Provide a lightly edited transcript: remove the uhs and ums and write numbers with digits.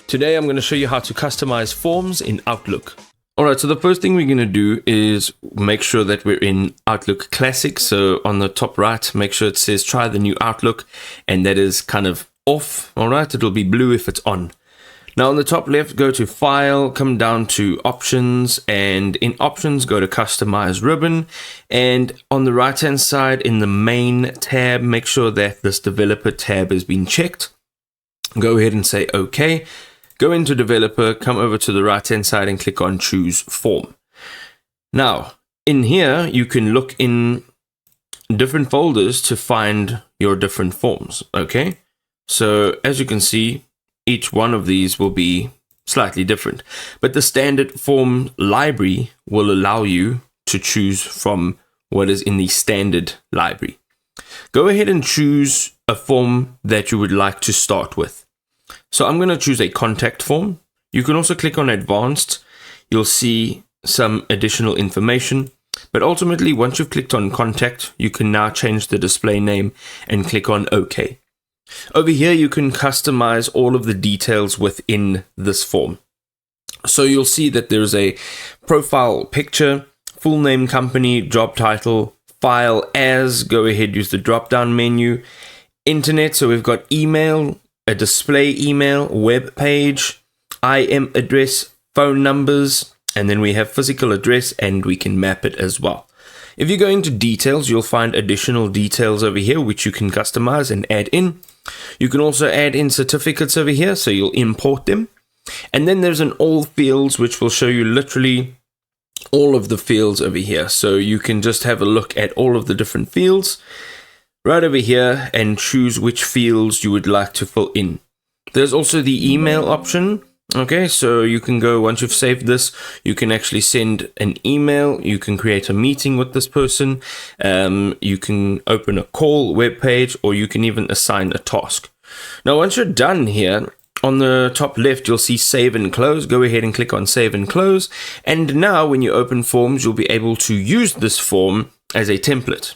Today I'm going to show you how to customize forms in Outlook. Alright, so the first thing we're going to do is make sure that we're in Outlook Classic. So on the top right, make sure it says try the new Outlook, and that is kind of off. Alright, it'll be blue if it's on. Now on the top left, go to File, come down to Options, and in Options, go to Customize Ribbon. And on the right hand side in the Main tab, make sure that this Developer tab has been checked. Go ahead and say OK. Go into Developer, come over to the right hand side and click on Choose Form. Now, in here, you can look in different folders to find your different forms, okay? So, as you can see, each one of these will be slightly different. But the standard form library will allow you to choose from what is in the standard library. Go ahead and choose a form that you would like to start with. So I'm going to choose a contact form. You can also click on advanced. You'll see some additional information. But ultimately, once you've clicked on contact, you can now change the display name and click on OK. Over here, you can customize all of the details within this form. So you'll see that there's a profile picture, full name, company, job title, file as, go ahead, use the drop down menu, internet, so we've got email, a display email, web page, IM address, phone numbers, and then we have physical address, and we can map it as well. If you go into details, you'll find additional details over here which you can customize and add in. You can also add in certificates over here, so you'll import them. And then there's an all fields which will show you literally all of the fields over here. So you can just have a look at all of the different fields right over here and choose which fields you would like to fill in. There's also the email option. Okay, so you can go, once you've saved this, you can actually send an email, you can create a meeting with this person, you can open a call, web page, or you can even assign a task. Now, once you're done here, on the top left, you'll see save and close. Go ahead and click on save and close. And now when you open forms, you'll be able to use this form as a template.